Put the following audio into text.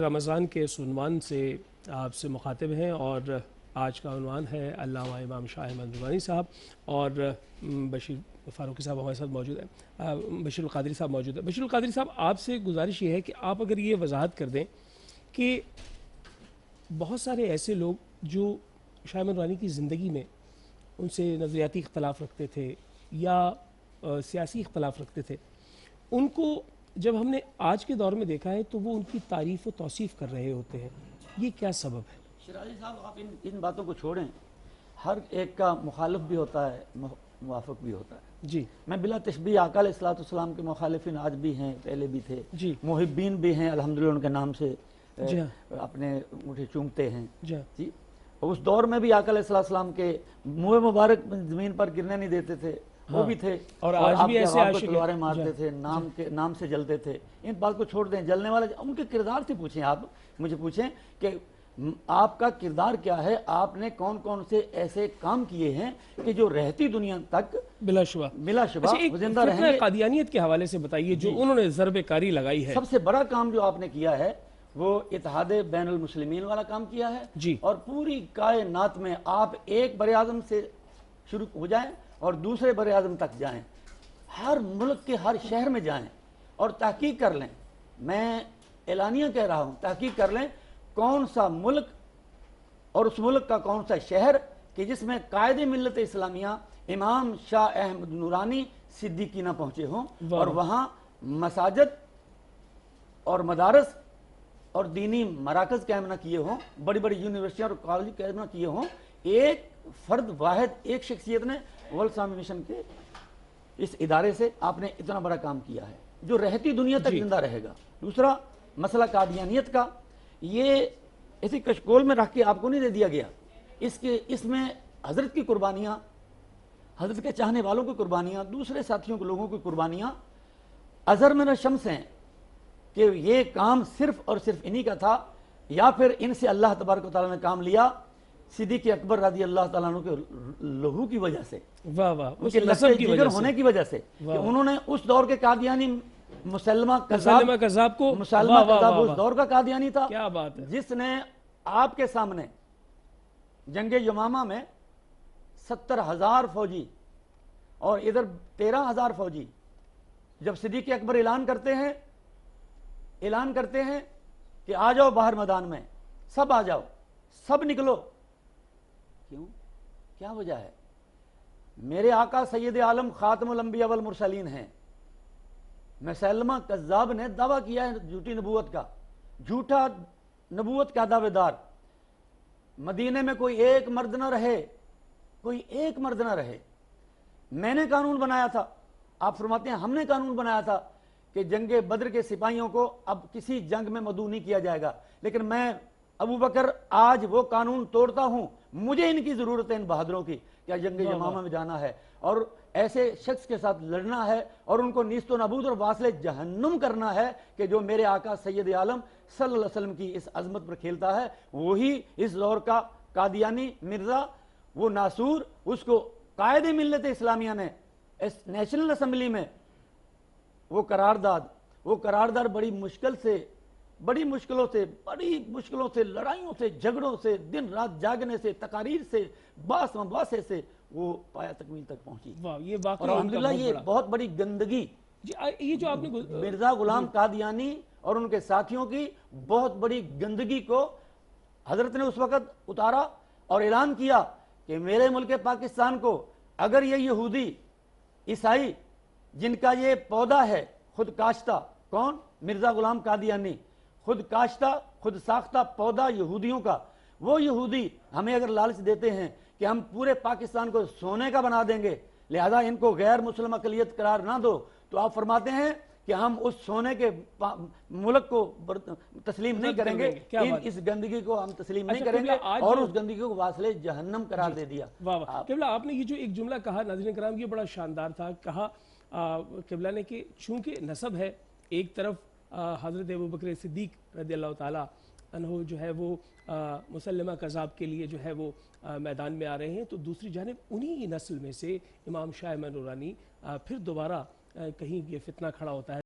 رمضان کے اس عنوان سے آپ سے مخاطب ہیں اور آج کا عنوان ہے علامہ امام شاہ احمد نورانی صاحب اور بشیر فاروقی صاحب ہمارے ساتھ موجود ہیں، بشیر القادری صاحب موجود ہیں۔ بشیر القادری صاحب، آپ سے گزارش یہ ہے کہ آپ اگر یہ وضاحت کر دیں کہ بہت سارے ایسے لوگ جو شاہ احمد نورانی کی زندگی میں ان سے نظریاتی اختلاف رکھتے تھے یا سیاسی اختلاف رکھتے تھے، ان کو جب ہم نے آج کے دور میں دیکھا ہے تو وہ ان کی تعریف و توصیف کر رہے ہوتے ہیں، یہ کیا سبب ہے؟ شیرازی صاحب، آپ ان باتوں کو چھوڑیں، ہر ایک کا مخالف بھی ہوتا ہے، موافق بھی ہوتا ہے۔ جی، میں بلا تشبیہ آقا علیہ السلام کے مخالفین آج بھی ہیں، پہلے بھی تھے، جی، محبین بھی ہیں، الحمدللہ ان کے نام سے جی ہاں، اپنے انگوٹھے چومتے ہیں۔ جی ہاں، جی، اس دور میں بھی آقا علیہ السلام کے منہ مبارک زمین پر گرنے نہیں دیتے تھے، وہ بھی تھے، اور اور آج آپ بھی کے ایسے عوام کو عاشق ہیں۔ تلواریں جی مارتے ہاں، تھے، نام سے جلتے تھے۔ ان بات کو چھوڑ دیں، جلنے والے ان کے کردار سے پوچھیں، آپ مجھے پوچھیں کہ آپ کا کردار کیا ہے، آپ نے کون کون سے ایسے کام کیے ہیں کہ جو رہتی دنیا تک بلا شبہ۔ اچھا، ایک وہ زندہ رہیں فتنہ گے۔ قادیانیت کے حوالے سے بتائیے جو انہوں نے ضرب کاری لگائی ہے۔ سب سے بڑا کام جو آپ نے کیا ہے وہ اتحاد بین المسلمین والا کام کیا ہے، جی، اور پوری کائنات میں آپ ایک بر اعظم سے شروع ہو جائیں اور دوسرے بر اعظم تک جائیں، ہر ملک کے ہر شہر میں جائیں اور تحقیق کر لیں۔ میں اعلانیہ کہہ رہا ہوں، تحقیق کر لیں کون سا ملک اور اس ملک کا کون سا شہر کہ جس میں قائد ملت اسلامیہ امام شاہ احمد نورانی صدیقی نہ پہنچے ہوں، اور وہاں مساجد اور مدارس اور دینی مراکز قائم نہ کیے ہوں، بڑی بڑی یونیورسٹیاں اور کالج قائم نہ کیے ہوں۔ ایک فرد واحد، ایک شخصیت نے ورلڈ اسلامک مشن کے اس ادارے سے آپ نے اتنا بڑا کام کیا ہے جو رہتی دنیا تک زندہ رہے گا۔ دوسرا مسئلہ قادیانیت کا، یہ ایسی کشکول میں رکھ کے آپ کو نہیں دے دیا گیا، اس میں حضرت کی قربانیاں، حضرت کے چاہنے والوں کی قربانیاں، دوسرے ساتھیوں کے لوگوں کی قربانیاں اظہر من الشمس ہیں کہ یہ کام صرف اور صرف انہی کا تھا، یا پھر ان سے اللہ تبارک و تعالیٰ نے کام لیا صدیق اکبر رضی اللہ تعالیٰ عنہ کے لہو کی وجہ سے، ان کے لشکر جگر ہونے کی وجہ سے، کہ انہوں نے اس دور کے قادیانی مسلمہ کذاب کو، اس دور کا قادیانی تھا، کیا بات ہے، جس نے آپ کے سامنے جنگ یمامہ میں 70,000 فوجی اور ادھر 13,000 فوجی، جب صدیق اکبر اعلان کرتے ہیں کہ آ جاؤ باہر میدان میں، سب آ جاؤ، سب نکلو، کیوں؟ کیا وجہ ہے؟ میرے آقا سید عالم خاتم الانبیاء والمرسلین ہیں، مسلمہ کذاب نے دعویٰ کیا ہے جھوٹی نبوت کا، جھوٹا نبوت کا دعوے دار، مدینے میں کوئی ایک مرد نہ رہے، میں نے قانون بنایا تھا، آپ فرماتے ہیں ہم نے قانون بنایا تھا کہ جنگ بدر کے سپاہیوں کو اب کسی جنگ میں مدعو نہیں کیا جائے گا، لیکن میں ابو بکر آج وہ قانون توڑتا ہوں، مجھے ان کی ضرورت ہے، ان بہادروں کی، کیا جنگ یمامہ میں جانا ہے اور ایسے شخص کے ساتھ لڑنا ہے اور ان کو نیست و نابود اور واصل جہنم کرنا ہے کہ جو میرے آقا سید عالم صلی اللہ علیہ وسلم کی اس عظمت پر کھیلتا ہے، وہی اس دور کا قادیانی مرزا، وہ ناسور، اس کو قائد ملت اسلامیہ نے نیشنل اسمبلی میں وہ قرارداد بڑی مشکلوں سے، لڑائیوں سے، جھگڑوں سے، دن رات جاگنے سے، تقاریر سے، باس مباحثے سے وہ پایا تکمیل تک پہنچی، اور الحمدللہ یہ بہت بڑی گندگی، یہ جو آپ نے مرزا غلام قادیانی اور ان کے ساتھیوں کی بہت بڑی گندگی کو حضرت نے اس وقت اتارا اور اعلان کیا کہ میرے ملک پاکستان کو اگر یہ یہودی عیسائی جن کا یہ پودا ہے خود کاشتہ، کون؟ مرزا غلام قادیانی، خود کاشتہ، خود ساختہ پودا یہودیوں کا، وہ یہودی ہمیں اگر لالچ دیتے ہیں کہ ہم پورے پاکستان کو سونے کا بنا دیں گے، لہذا ان کو غیر مسلم اقلیت قرار نہ دو، تو آپ فرماتے ہیں کہ ہم اس سونے کے ملک کو تسلیم نہیں کریں گے، اس گندگی کو ہم تسلیم نہیں کریں گے، اور اس گندگی کو واصل جہنم قرار دے دیا۔ قبلہ، آپ نے یہ جو ایک جملہ کہا ناظرین کرام، یہ بڑا شاندار تھا، کہا قبلہ نے کہ چونکہ نسب ہے، ایک طرف حضرت ابوبکر صدیق رضی اللہ تعالیٰ عنہ جو ہے وہ مسلمہ کذاب کے لیے جو ہے وہ میدان میں آ رہے ہیں، تو دوسری جانب انہی نسل میں سے امام شاہ احمد نورانی پھر دوبارہ کہیں یہ فتنہ کھڑا ہوتا ہے۔